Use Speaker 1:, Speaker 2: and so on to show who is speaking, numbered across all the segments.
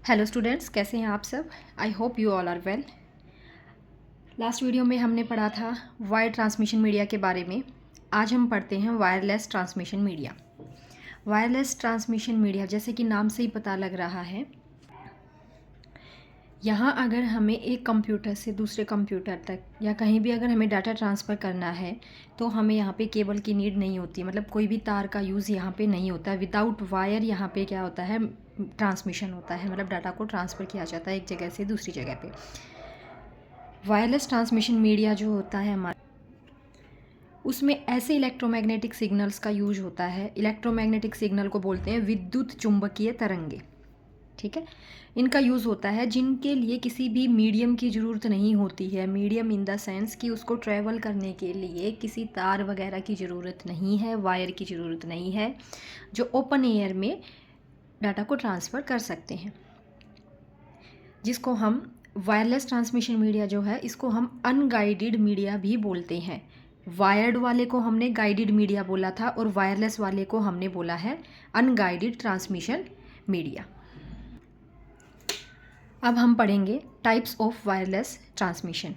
Speaker 1: Hello students, कैसे हैं आप सब। I hope you all are well. Last video में हमने पढ़ा था वायर ट्रांसमिशन मीडिया के बारे में। आज हम पढ़ते हैं wireless transmission media. Wireless transmission media, जैसे कि नाम से ही पता लग रहा है, यहाँ अगर हमें एक कंप्यूटर से दूसरे कंप्यूटर तक या कहीं भी अगर हमें डाटा ट्रांसफ़र करना है तो हमें यहाँ पे केबल की नीड नहीं होती। मतलब कोई भी तार का यूज़ यहाँ पे नहीं होता है। विदाउट वायर यहाँ पे क्या होता है, ट्रांसमिशन होता है। मतलब डाटा को ट्रांसफ़र किया जाता है एक जगह से दूसरी जगह पे। वायरलेस ट्रांसमिशन मीडिया जो होता है हमारा, उसमें ऐसे इलेक्ट्रोमैग्नेटिक सिग्नल्स का यूज होता है। इलेक्ट्रोमैग्नेटिक सिग्नल को बोलते हैं विद्युत चुंबकीय तरंगे। ठीक है, इनका यूज़ होता है जिनके लिए किसी भी मीडियम की ज़रूरत नहीं होती है। मीडियम इन द सेंस कि उसको ट्रैवल करने के लिए किसी तार वगैरह की ज़रूरत नहीं है, वायर की ज़रूरत नहीं है, जो ओपन एयर में डाटा को ट्रांसफ़र कर सकते हैं। जिसको हम वायरलेस ट्रांसमिशन मीडिया जो है, इसको हम अनगाइडेड मीडिया भी बोलते हैं। वायर्ड वाले को हमने गाइडेड मीडिया बोला था और वायरलेस वाले को हमने बोला है अनगाइडेड ट्रांसमिशन मीडिया। अब हम पढ़ेंगे types of wireless transmission.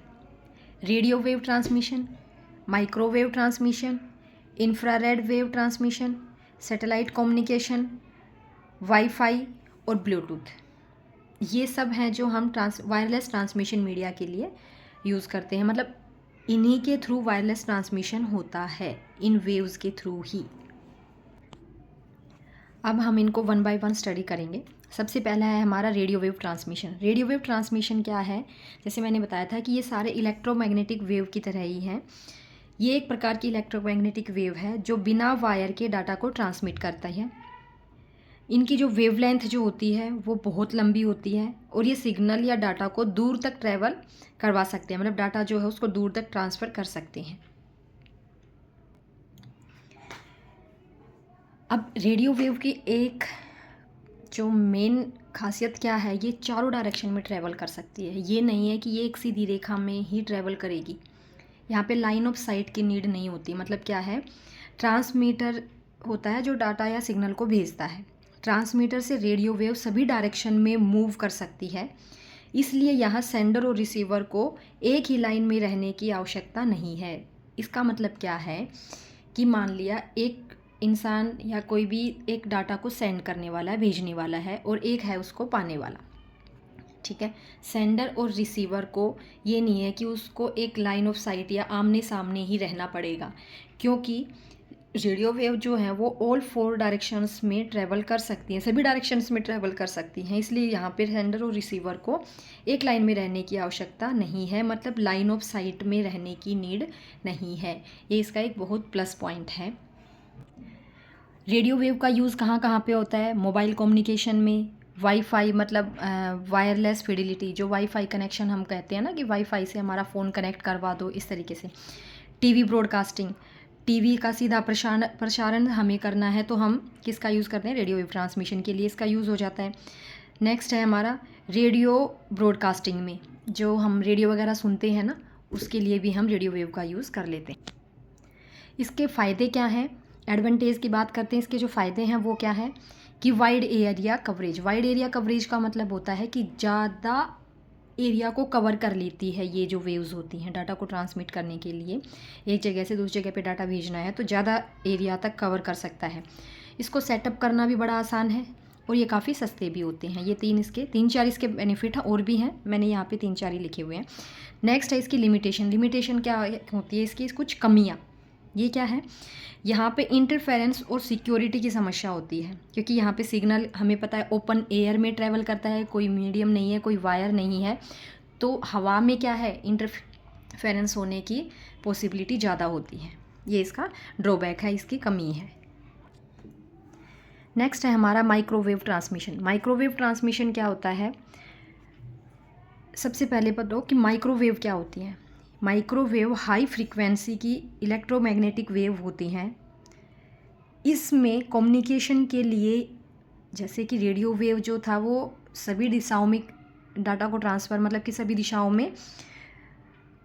Speaker 1: Radio wave transmission, microwave transmission, infrared wave transmission, satellite communication, wifi और ब्लूटूथ। ये सब हैं जो हम वायरलेस ट्रांसमिशन मीडिया के लिए यूज़ करते हैं। मतलब इन्हीं के थ्रू वायरलेस ट्रांसमिशन होता है, इन वेव्स के थ्रू ही। अब हम इनको वन बाय वन स्टडी करेंगे। सबसे पहला है हमारा radio wave transmission. Radio wave transmission क्या है, जैसे मैंने बताया था कि ये सारे इलेक्ट्रोमैग्नेटिक वेव की तरह ही हैं। ये एक प्रकार की इलेक्ट्रोमैग्नेटिक वेव है जो बिना वायर के डाटा को ट्रांसमिट करता है। इनकी जो वेवलेंथ जो होती है वो बहुत लंबी होती है और ये सिग्नल या डाटा को दूर तक ट्रैवल करवा सकते हैं। मतलब डाटा जो है उसको दूर तक ट्रांसफ़र कर सकते हैं। अब रेडियो वेव की एक जो मेन खासियत क्या है, ये चारों डायरेक्शन में ट्रैवल कर सकती है। ये नहीं है कि ये एक सीधी रेखा में ही ट्रैवल करेगी। यहाँ पे लाइन ऑफ साइट की नीड नहीं होती। मतलब क्या है, ट्रांसमीटर होता है जो डाटा या सिग्नल को भेजता है। ट्रांसमीटर से रेडियो वेव सभी डायरेक्शन में मूव कर सकती है। इसलिए यहाँ सेंडर और रिसीवर को एक ही लाइन में रहने की आवश्यकता नहीं है। इसका मतलब क्या है कि मान लिया एक इंसान या कोई भी एक डाटा को सेंड करने वाला है, भेजने वाला है, और एक है उसको पाने वाला। ठीक है, सेंडर और रिसीवर को ये नहीं है कि उसको एक लाइन ऑफ साइट या आमने सामने ही रहना पड़ेगा, क्योंकि रेडियो वेव जो है वो ऑल 4 डायरेक्शंस में ट्रैवल कर सकती हैं, सभी डायरेक्शंस में ट्रैवल कर सकती हैं। इसलिए यहाँ पे सेंडर और रिसीवर को एक लाइन में रहने की आवश्यकता नहीं है। मतलब लाइन ऑफ साइट में रहने की नीड नहीं है। ये इसका एक बहुत प्लस पॉइंट है। रेडियो वेव का यूज़ कहाँ कहाँ पे होता है, मोबाइल कम्युनिकेशन में, वाईफाई मतलब वायरलेस फिडिलिटी, जो वाईफाई कनेक्शन हम कहते हैं ना कि वाईफाई से हमारा फ़ोन कनेक्ट करवा दो, इस तरीके से। टीवी ब्रॉडकास्टिंग, टीवी का सीधा प्रसारण हमें करना है तो हम किसका यूज़ करते हैं, रेडियो वेव ट्रांसमिशन के लिए इसका यूज़ हो जाता है। नेक्स्ट है हमारा रेडियो ब्रॉडकास्टिंग में, जो हम रेडियो वगैरह सुनते हैं ना, उसके लिए भी हम रेडियो वेव का यूज़ कर लेते हैं। इसके फ़ायदे क्या हैं, एडवांटेज की बात करते हैं। इसके जो फ़ायदे हैं वो क्या है कि wide area coverage. Wide area coverage का मतलब होता है कि ज़्यादा एरिया को कवर कर लेती है ये जो वेव्स होती हैं। डाटा को ट्रांसमिट करने के लिए एक जगह से दूसरी जगह पे डाटा भेजना है तो ज़्यादा एरिया तक कवर कर सकता है। इसको सेटअप करना भी बड़ा आसान है और ये काफ़ी सस्ते भी होते हैं। ये तीन चार इसके बेनिफिट हैं, और भी हैं, मैंने यहाँ पे 3-4 ही लिखे हुए हैं। नेक्स्ट है इसकी लिमिटेशन। लिमिटेशन क्या होती है इसकी, कुछ कमियाँ। ये क्या है, यहाँ पे इंटरफेरेंस और सिक्योरिटी की समस्या होती है, क्योंकि यहाँ पे सिग्नल हमें पता है ओपन एयर में ट्रैवल करता है, कोई मीडियम नहीं है, कोई वायर नहीं है, तो हवा में क्या है, इंटरफेरेंस होने की पॉसिबिलिटी ज़्यादा होती है। ये इसका ड्रॉबैक है, इसकी कमी है। नेक्स्ट है हमारा माइक्रोवेव ट्रांसमिशन। माइक्रोवेव ट्रांसमिशन क्या होता है, सबसे पहले बताओ कि माइक्रोवेव क्या होती है। माइक्रोवेव हाई फ्रीक्वेंसी की इलेक्ट्रोमैग्नेटिक वेव होती हैं। इसमें कम्युनिकेशन के लिए, जैसे कि रेडियो वेव जो था वो सभी दिशाओं में डाटा को ट्रांसफ़र, मतलब कि सभी दिशाओं में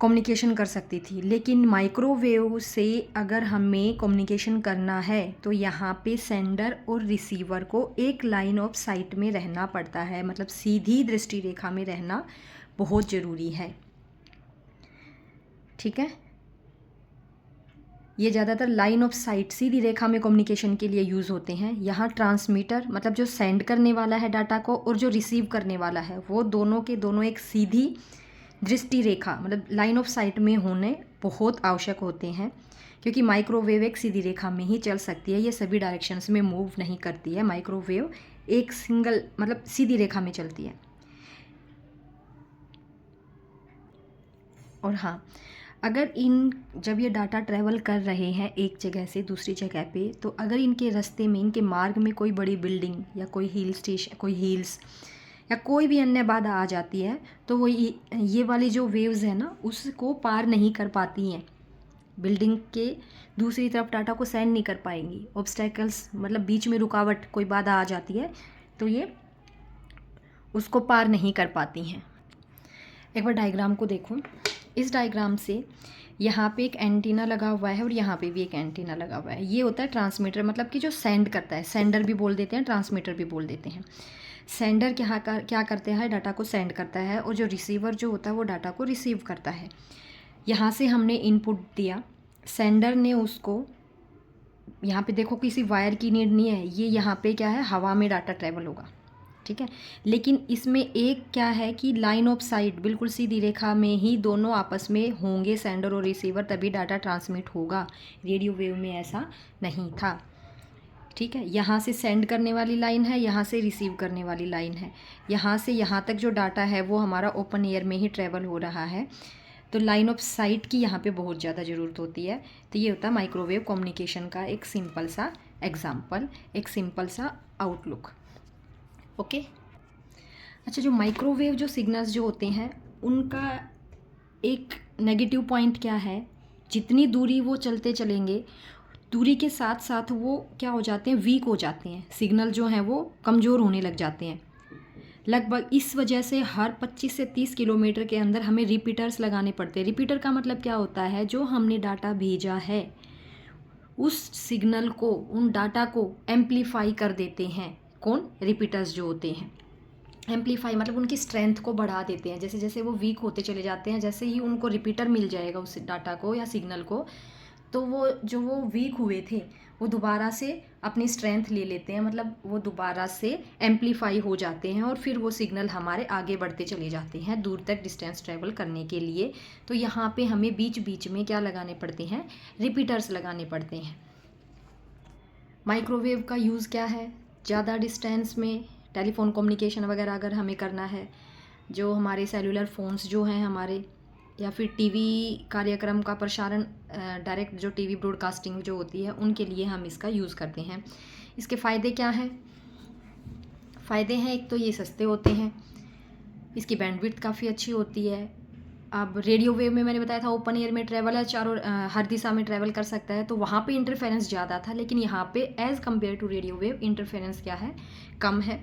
Speaker 1: कम्युनिकेशन कर सकती थी। लेकिन माइक्रोवेव से अगर हमें कम्युनिकेशन करना है तो यहाँ पे सेंडर और रिसीवर को एक लाइन ऑफ साइट में रहना पड़ता है, मतलब सीधी दृष्टि रेखा में रहना बहुत ज़रूरी है। ठीक है, ये ज़्यादातर लाइन ऑफ साइट सीधी रेखा में कम्युनिकेशन के लिए यूज़ होते हैं। यहाँ ट्रांसमीटर मतलब जो सेंड करने वाला है डाटा को और जो रिसीव करने वाला है वो दोनों के दोनों एक सीधी दृष्टि रेखा मतलब लाइन ऑफ साइट में होने बहुत आवश्यक होते हैं, क्योंकि माइक्रोवेव एक सीधी रेखा में ही चल सकती है, ये सभी डायरेक्शंस में मूव नहीं करती है। माइक्रोवेव एक सिंगल मतलब सीधी रेखा में चलती है। और हाँ, अगर जब ये डाटा ट्रैवल कर रहे हैं एक जगह से दूसरी जगह पे, तो अगर इनके रास्ते में इनके मार्ग में कोई बड़ी बिल्डिंग या कोई हिल स्टेशन, कोई हिल्स या कोई भी अन्य बाधा आ जाती है, तो वो ये वाली जो वेव्स है ना उसको पार नहीं कर पाती हैं। बिल्डिंग के दूसरी तरफ डाटा को सेंड नहीं कर पाएंगी। ऑब्स्टेकल्स मतलब बीच में रुकावट, कोई बाधा आ जाती है तो ये उसको पार नहीं कर पाती हैं। एक बार डायग्राम को देखो। इस डायग्राम से यहाँ पे एक एंटीना लगा हुआ है और यहाँ पे भी एक एंटीना लगा हुआ है। ये होता है ट्रांसमीटर, मतलब कि जो सेंड करता है। सेंडर भी बोल देते हैं, ट्रांसमीटर भी बोल देते हैं। सेंडर क्या करते हैं, डाटा को सेंड करता है, और जो रिसीवर जो होता है वो डाटा को रिसीव करता है। यहाँ से हमने इनपुट दिया, सेंडर ने उसको, यहाँ पे देखो किसी वायर की नीड नहीं है, ये यहाँ पे क्या है, हवा में डाटा ट्रैवल होगा। ठीक है, लेकिन इसमें एक क्या है कि लाइन ऑफ साइट बिल्कुल सीधी रेखा में ही दोनों आपस में होंगे, सेंडर और रिसीवर, तभी डाटा ट्रांसमिट होगा। रेडियो वेव में ऐसा नहीं था। ठीक है, यहाँ से सेंड करने वाली लाइन है, यहाँ से रिसीव करने वाली लाइन है। यहाँ से यहाँ तक जो डाटा है वो हमारा ओपन एयर में ही ट्रैवल हो रहा है, तो लाइन ऑफ साइट की यहाँ पे बहुत ज़्यादा ज़रूरत होती है। तो ये होता है माइक्रोवेव कम्युनिकेशन का एक सिंपल सा एग्जाम्पल, एक सिंपल सा आउटलुक। ओके, अच्छा, जो माइक्रोवेव जो सिग्नल्स जो होते हैं उनका एक नेगेटिव पॉइंट क्या है, जितनी दूरी वो चलते चलेंगे दूरी के साथ साथ वो क्या हो जाते हैं, वीक हो जाते हैं। सिग्नल जो हैं वो कमज़ोर होने लग जाते हैं लगभग। इस वजह से हर 25 से 30 किलोमीटर के अंदर हमें रिपीटर्स लगाने पड़ते हैं। रिपीटर का मतलब क्या होता है, जो हमने डाटा भेजा है उस सिग्नल को, उन डाटा को एम्पलीफाई कर देते हैं। कौन, रिपीटर्स जो होते हैं। एम्पलीफाई मतलब उनकी स्ट्रेंथ को बढ़ा देते हैं। जैसे जैसे वो वीक होते चले जाते हैं, जैसे ही उनको रिपीटर मिल जाएगा उस डाटा को या सिग्नल को, तो वो वीक हुए थे वो दोबारा से अपनी स्ट्रेंथ ले लेते हैं, मतलब वो दोबारा से एम्पलीफाई हो जाते हैं और फिर वो सिग्नल हमारे आगे बढ़ते चले जाते हैं दूर तक डिस्टेंस ट्रैवल करने के लिए। तो यहाँ पे हमें बीच बीच में क्या लगाने पड़ते हैं, रिपीटर्स लगाने पड़ते हैं। माइक्रोवेव का यूज़ क्या है, ज़्यादा डिस्टेंस में टेलीफोन कम्युनिकेशन वगैरह अगर हमें करना है, जो हमारे सेलुलर फ़ोन्स जो हैं हमारे, या फिर टीवी कार्यक्रम का प्रसारण, डायरेक्ट जो टीवी ब्रॉडकास्टिंग जो होती है उनके लिए हम इसका यूज़ करते हैं। इसके फ़ायदे क्या हैं, फ़ायदे हैं, एक तो ये सस्ते होते हैं, इसकी बैंडविड्थ काफ़ी अच्छी होती है। अब रेडियो वेव में मैंने बताया था ओपन एयर में ट्रैवल है, चारों हर दिशा में ट्रैवल कर सकता है, तो वहाँ पे इंटरफेरेंस ज़्यादा था, लेकिन यहाँ पे as compare to radio wave interference क्या है, कम है।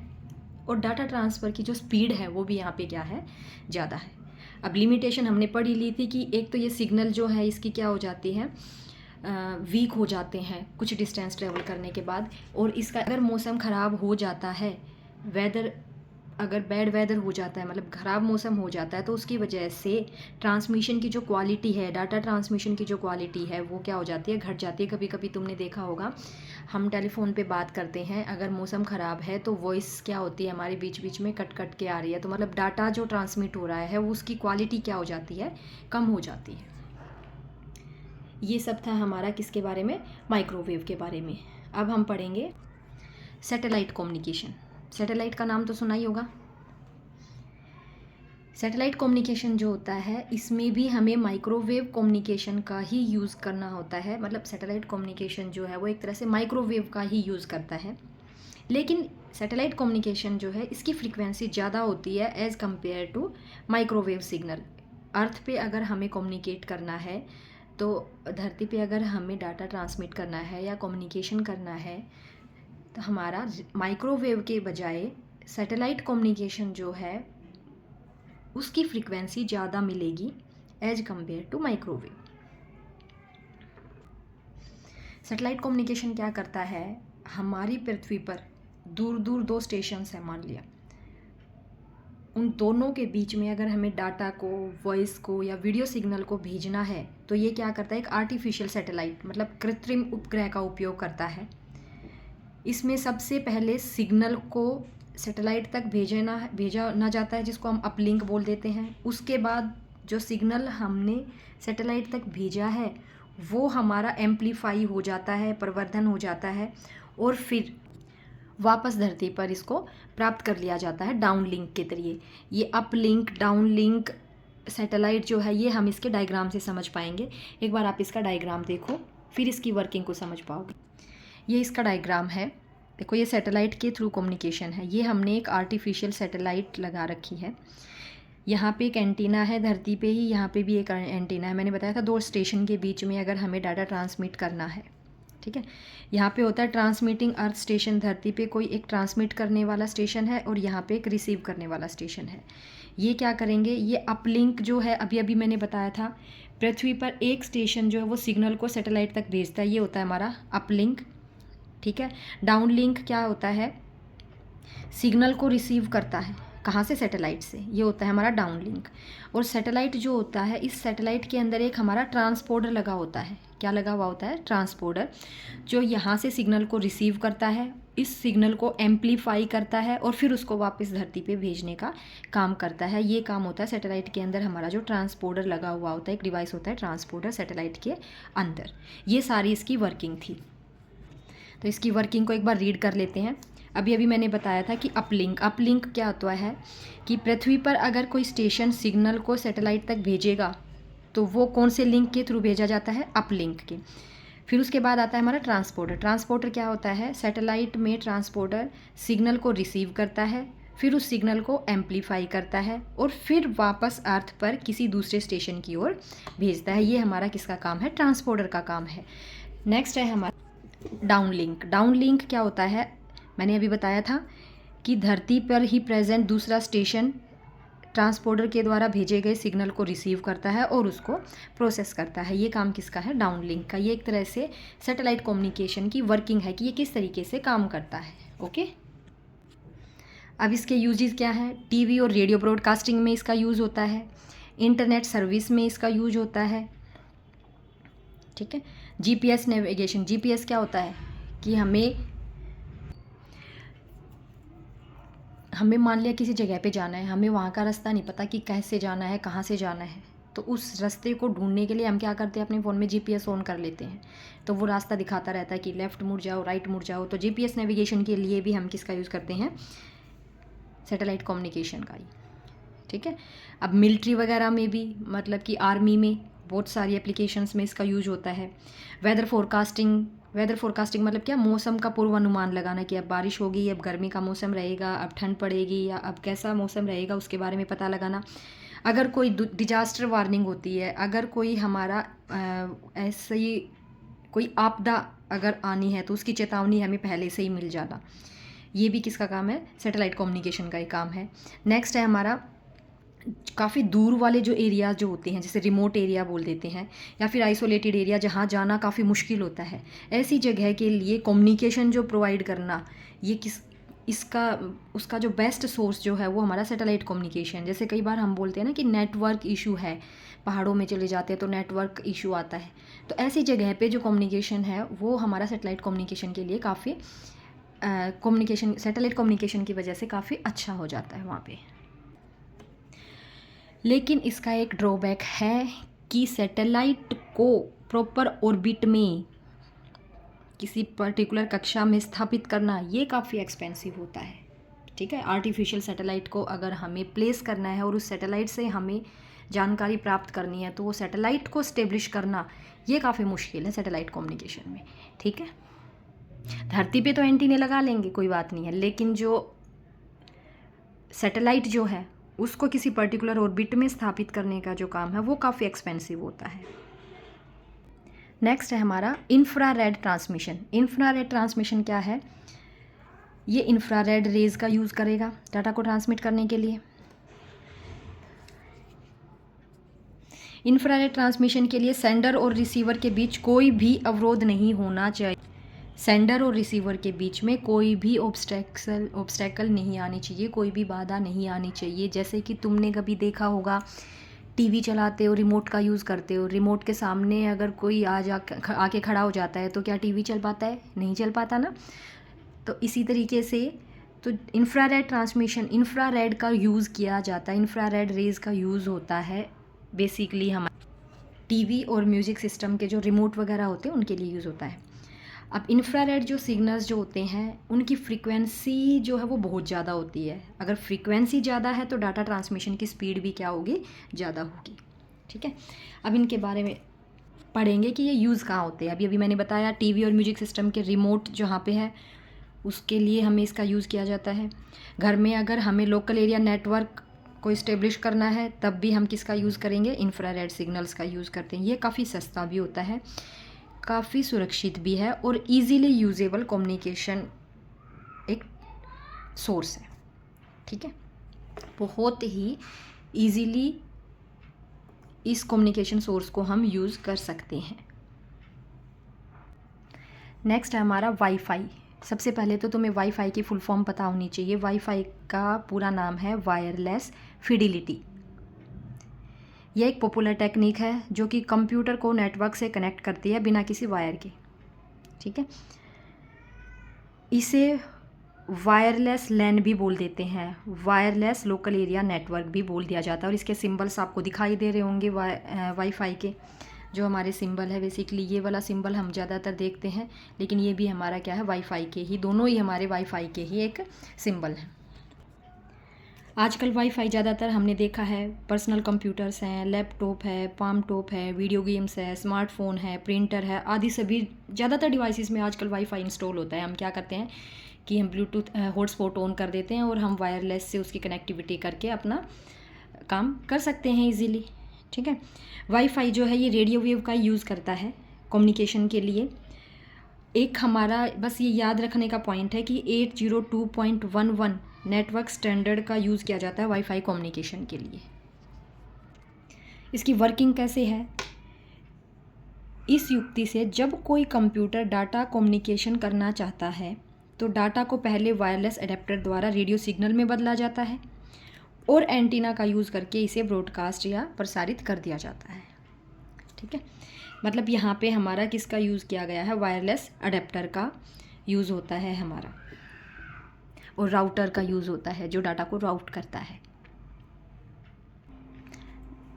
Speaker 1: और डाटा ट्रांसफ़र की जो स्पीड है वो भी यहाँ पे क्या है, ज़्यादा है। अब लिमिटेशन हमने पढ़ ही ली थी कि एक तो ये सिग्नल जो है इसकी क्या हो जाती है, वीक हो जाते हैं कुछ डिस्टेंस ट्रेवल करने के बाद। और इसका अगर मौसम ख़राब हो जाता है, वेदर अगर बैड वेदर हो जाता है, मतलब ख़राब मौसम हो जाता है, तो उसकी वजह से ट्रांसमिशन की जो क्वालिटी है, डाटा ट्रांसमिशन की जो क्वालिटी है वो क्या हो जाती है, घट जाती है। कभी कभी तुमने देखा होगा, हम टेलीफोन पे बात करते हैं, अगर मौसम ख़राब है तो वॉइस क्या होती है हमारे बीच बीच में कट कट के आ रही है, तो मतलब डाटा जो ट्रांसमिट हो रहा है वो उसकी क्वालिटी क्या हो जाती है, कम हो जाती है। ये सब था हमारा किसके बारे में, माइक्रोवेव के बारे में। अब हम पढ़ेंगे सैटेलाइट कम्युनिकेशन। सैटेलाइट का नाम तो सुना ही होगा। सैटेलाइट कम्युनिकेशन जो होता है इसमें भी हमें माइक्रोवेव कम्युनिकेशन का ही यूज़ करना होता है। मतलब सैटेलाइट कम्युनिकेशन जो है वो एक तरह से माइक्रोवेव का ही यूज़ करता है, लेकिन सैटेलाइट कम्युनिकेशन जो है इसकी फ्रीक्वेंसी ज़्यादा होती है as compare to microwave signal. Earth पे अगर हमें कम्युनिकेट करना है, तो धरती पे अगर हमें डाटा ट्रांसमिट करना है या कम्युनिकेशन करना है, तो हमारा माइक्रोवेव के बजाय सैटेलाइट कम्युनिकेशन जो है उसकी फ्रीक्वेंसी ज़्यादा मिलेगी as compare to microwave. Satellite communication क्या करता है, हमारी पृथ्वी पर दूर दूर 2 स्टेशंस हैं मान लिया, उन दोनों के बीच में अगर हमें डाटा को, वॉइस को या वीडियो सिग्नल को भेजना है तो ये क्या करता है, एक आर्टिफिशियल सैटेलाइट मतलब कृत्रिम उपग्रह का उपयोग करता है। इसमें सबसे पहले सिग्नल को सैटेलाइट तक भेजा ना जाता है, जिसको हम अपलिंक बोल देते हैं। उसके बाद जो सिग्नल हमने सैटेलाइट तक भेजा है वो हमारा एम्पलीफाई हो जाता है, प्रवर्धन हो जाता है, और फिर वापस धरती पर इसको प्राप्त कर लिया जाता है डाउनलिंक के जरिए। ये अपलिंक, डाउनलिंक सैटेलाइट जो है ये हम इसके डायग्राम से समझ पाएंगे। एक बार आप इसका डायग्राम देखो, फिर इसकी वर्किंग को समझ पाओगे। ये इसका डायग्राम है, देखो ये सैटेलाइट के थ्रू कम्युनिकेशन है। ये हमने एक आर्टिफिशियल सैटेलाइट लगा रखी है, यहाँ पे एक एंटीना है धरती पे ही, यहाँ पे भी एक एंटीना है। मैंने बताया था 2 स्टेशन के बीच में अगर हमें डाटा ट्रांसमिट करना है, ठीक है। यहाँ पे होता है ट्रांसमिटिंग अर्थ स्टेशन, धरती पे कोई एक ट्रांसमिट करने वाला स्टेशन है और यहाँ पे एक रिसीव करने वाला स्टेशन है। ये क्या करेंगे, ये अपलिंक जो है अभी अभी मैंने बताया था, पृथ्वी पर एक स्टेशन जो है वो सिग्नल को सैटेलाइट तक भेजता है, ये होता है हमारा अपलिंक, ठीक है। डाउनलिंक क्या होता है, सिग्नल को रिसीव करता है, कहाँ से, सैटेलाइट से, ये होता है हमारा डाउनलिंक। और सैटेलाइट जो होता है, इस सैटेलाइट के अंदर एक हमारा ट्रांसपोर्टर लगा होता है। क्या लगा हुआ होता है, ट्रांसपोर्टर, जो यहाँ से सिग्नल को रिसीव करता है, इस सिग्नल को एम्पलीफाई करता है और फिर उसको वापस धरती पे भेजने का काम करता है। ये काम होता है सैटेलाइट के अंदर हमारा जो ट्रांसपोर्टर लगा हुआ होता है, एक डिवाइस होता है ट्रांसपोर्टर सैटेलाइट के अंदर। ये सारी इसकी वर्किंग थी। तो इसकी वर्किंग को एक बार रीड कर लेते हैं। अभी अभी मैंने बताया था कि अपलिंक क्या होता है कि पृथ्वी पर अगर कोई स्टेशन सिग्नल को सैटेलाइट तक भेजेगा तो वो कौन से लिंक के थ्रू भेजा जाता है, अपलिंक के। फिर उसके बाद आता है हमारा ट्रांसपोर्टर क्या होता है, सैटेलाइट में ट्रांसपोर्टर सिग्नल को रिसीव करता है, फिर उस सिग्नल को एम्पलीफाई करता है और फिर वापस अर्थ पर किसी दूसरे स्टेशन की ओर भेजता है। ये हमारा किसका काम है, ट्रांसपोर्टर का काम है। नेक्स्ट है हमारा डाउनलिंक क्या होता है, मैंने अभी बताया था कि धरती पर ही प्रेजेंट दूसरा स्टेशन ट्रांसपोर्टर के द्वारा भेजे गए सिग्नल को रिसीव करता है और उसको प्रोसेस करता है। ये काम किसका है, डाउनलिंक का। ये एक तरह से सैटेलाइट कम्युनिकेशन की वर्किंग है कि ये किस तरीके से काम करता है। ओके, अब इसके यूजेस क्या हैं, टीवी और रेडियो ब्रॉडकास्टिंग में इसका यूज़ होता है, इंटरनेट सर्विस में इसका यूज होता है, ठीक है। जीपीएस नेविगेशन, जीपीएस क्या होता है कि हमें मान लिया किसी जगह पे जाना है, हमें वहाँ का रास्ता नहीं पता कि कैसे जाना है, कहाँ से जाना है, तो उस रास्ते को ढूंढने के लिए हम क्या करते हैं, अपने फ़ोन में जीपीएस ऑन कर लेते हैं, तो वो रास्ता दिखाता रहता है कि लेफ़्ट मुड़ जाओ, राइट मुड़ जाओ। तो जीपीएस नेविगेशन के लिए भी हम किसका यूज़ करते हैं, सैटेलाइट कम्युनिकेशन का ही, ठीक है। अब मिलिट्री वगैरह में भी, मतलब कि आर्मी में बहुत सारी एप्लीकेशंस में इसका यूज होता है। वेदर फोरकास्टिंग मतलब क्या, मौसम का पूर्वानुमान लगाना कि अब बारिश होगी, अब गर्मी का मौसम रहेगा, अब ठंड पड़ेगी या अब कैसा मौसम रहेगा, उसके बारे में पता लगाना। अगर कोई डिजास्टर वार्निंग होती है, अगर कोई हमारा ऐसे ही कोई आपदा अगर आनी है तो उसकी चेतावनी हमें पहले से ही मिल जाना, ये भी किसका काम है, सैटेलाइट कम्युनिकेशन का ही काम है। नेक्स्ट है हमारा काफ़ी दूर वाले जो एरियाज जो होते हैं, जैसे रिमोट एरिया बोल देते हैं, या फिर आइसोलेटेड एरिया जहाँ जाना काफ़ी मुश्किल होता है, ऐसी जगह के लिए कम्युनिकेशन जो प्रोवाइड करना, ये उसका जो बेस्ट सोर्स जो है वो हमारा सैटेलाइट कम्युनिकेशन। जैसे कई बार हम बोलते हैं ना कि नेटवर्क इशू है, पहाड़ों में चले जाते हैं तो नेटवर्क इशू आता है, तो ऐसी जगह पे जो कम्युनिकेशन है वो हमारा सैटेलाइट कम्युनिकेशन के लिए काफ़ी सैटेलाइट कम्युनिकेशन की वजह से काफ़ी अच्छा हो जाता है वहाँ पे। लेकिन इसका एक ड्रॉबैक है कि सैटेलाइट को प्रॉपर ऑर्बिट में किसी पर्टिकुलर कक्षा में स्थापित करना ये काफ़ी एक्सपेंसिव होता है, ठीक है। आर्टिफिशियल सैटेलाइट को अगर हमें प्लेस करना है और उस सैटेलाइट से हमें जानकारी प्राप्त करनी है तो वो सैटेलाइट को स्टेब्लिश करना ये काफ़ी मुश्किल है सैटेलाइट कम्युनिकेशन में, ठीक है। धरती पे तो एंटीने लगा लेंगे, कोई बात नहीं है, लेकिन जो सैटेलाइट जो है उसको किसी पर्टिकुलर ऑर्बिट में स्थापित करने का जो काम है वो काफ़ी एक्सपेंसिव होता है। नेक्स्ट है हमारा इंफ्रारेड ट्रांसमिशन। इंफ्रारेड ट्रांसमिशन क्या है, ये इंफ्रारेड रेज का यूज़ करेगा डाटा को ट्रांसमिट करने के लिए। इंफ्रारेड ट्रांसमिशन के लिए सेंडर और रिसीवर के बीच कोई भी अवरोध नहीं होना चाहिए। सेंडर और रिसीवर के बीच में कोई भी ऑब्स्टेकल नहीं आनी चाहिए, कोई भी बाधा नहीं आनी चाहिए। जैसे कि तुमने कभी देखा होगा, टीवी चलाते हो, रिमोट का यूज़ करते हो, रिमोट के सामने अगर कोई आके खड़ा हो जाता है तो क्या टीवी चल पाता है? नहीं चल पाता ना। तो इसी तरीके से तो इंफ्रारेड ट्रांसमिशन, इंफ्रारेड का यूज़ किया जाता है, इंफ्रारेड रेज़ का यूज़ होता है बेसिकली हमारे टीवी और म्यूज़िक सिस्टम के जो रिमोट वगैरह होते हैं उनके लिए यूज़ होता है। अब इंफ्रारेड जो सिग्नल्स जो होते हैं उनकी फ्रीक्वेंसी जो है वो बहुत ज़्यादा होती है। अगर फ्रीक्वेंसी ज़्यादा है तो डाटा ट्रांसमिशन की स्पीड भी क्या होगी? ज़्यादा होगी। ठीक है, अब इनके बारे में पढ़ेंगे कि ये यूज़ कहाँ होते हैं। अभी मैंने बताया टीवी और म्यूजिक सिस्टम के रिमोट जहाँ पे है उसके लिए हमें इसका यूज़ किया जाता है। घर में अगर हमें लोकल एरिया नेटवर्क को इस्टेब्लिश करना है तब भी हम किसका यूज़ करेंगे? इंफ्रारेड सिग्नल्स का यूज़ करते हैं। ये काफ़ी सस्ता भी होता है, काफ़ी सुरक्षित भी है और इजीली यूजेबल कम्युनिकेशन एक सोर्स है। ठीक है, बहुत ही इजीली इस कम्युनिकेशन सोर्स को हम यूज़ कर सकते हैं। नेक्स्ट है हमारा वाईफाई। सबसे पहले तो तुम्हें वाईफाई की फुल फॉर्म पता होनी चाहिए। वाईफाई का पूरा नाम है वायरलेस फिडिलिटी। यह एक पॉपुलर टेक्निक है जो कि कंप्यूटर को नेटवर्क से कनेक्ट करती है बिना किसी वायर के। ठीक है, इसे वायरलेस लैन भी बोल देते हैं, वायरलेस लोकल एरिया नेटवर्क भी बोल दिया जाता है। और इसके सिंबल्स आपको दिखाई दे रहे होंगे वाईफाई के, जो हमारे सिंबल है बेसिकली ये वाला सिंबल हम ज़्यादातर देखते हैं, लेकिन ये भी हमारा क्या है? वाईफाई के ही, दोनों ही हमारे वाईफाई के ही एक सिंबल है। आजकल वाईफाई ज़्यादातर हमने देखा है पर्सनल कंप्यूटर्स हैं, लैपटॉप है, पाम टॉप है, वीडियो गेम्स है, स्मार्टफोन है, प्रिंटर है, आदि सभी ज़्यादातर डिवाइसेस में आजकल वाईफाई इंस्टॉल होता है। हम क्या करते हैं कि हम ब्लूटूथ हॉटस्पॉट ऑन कर देते हैं और हम वायरलेस से उसकी कनेक्टिविटी करके अपना काम कर सकते हैं ईजीली। ठीक है, वाईफाई जो है ये रेडियो वेव का यूज़ करता है कम्युनिकेशन के लिए। एक हमारा बस ये याद रखने का पॉइंट है कि 802.11 नेटवर्क स्टैंडर्ड का यूज़ किया जाता है वाईफाई कम्युनिकेशन के लिए। इसकी वर्किंग कैसे है? इस युक्ति से जब कोई कंप्यूटर डाटा कम्युनिकेशन करना चाहता है तो डाटा को पहले वायरलेस एडेप्टर द्वारा रेडियो सिग्नल में बदला जाता है और एंटीना का यूज़ करके इसे ब्रॉडकास्ट या प्रसारित कर दिया जाता है। ठीक है, मतलब यहाँ पे हमारा किसका यूज़ किया गया है? वायरलेस अडेप्टर का यूज़ होता है हमारा, और राउटर का यूज़ होता है जो डाटा को राउट करता है।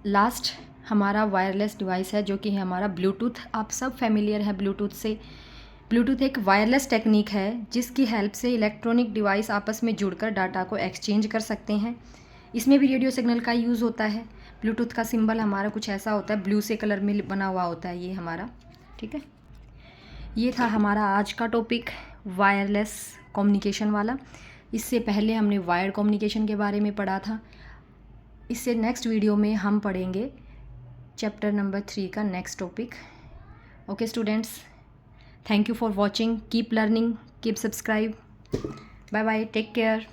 Speaker 1: लास्ट हमारा वायरलेस डिवाइस है जो कि है हमारा ब्लूटूथ। आप सब फैमिलियर है ब्लूटूथ से। ब्लूटूथ एक वायरलेस टेक्निक है जिसकी हेल्प से इलेक्ट्रॉनिक डिवाइस आपस में जुड़कर डाटा को एक्सचेंज कर सकते हैं। इसमें भी रेडियो सिग्नल का यूज़ होता है। ब्लूटूथ का सिंबल हमारा कुछ ऐसा होता है, ब्लू से कलर में बना हुआ होता है ये हमारा। ठीक है, ये था हमारा आज का टॉपिक वायरलेस कम्युनिकेशन वाला। इससे पहले हमने वायर्ड कम्युनिकेशन के बारे में पढ़ा था। इससे नेक्स्ट वीडियो में हम पढ़ेंगे चैप्टर नंबर 3 का next topic. Okay students, thank you for watching, keep learning, keep subscribe, bye bye, take care.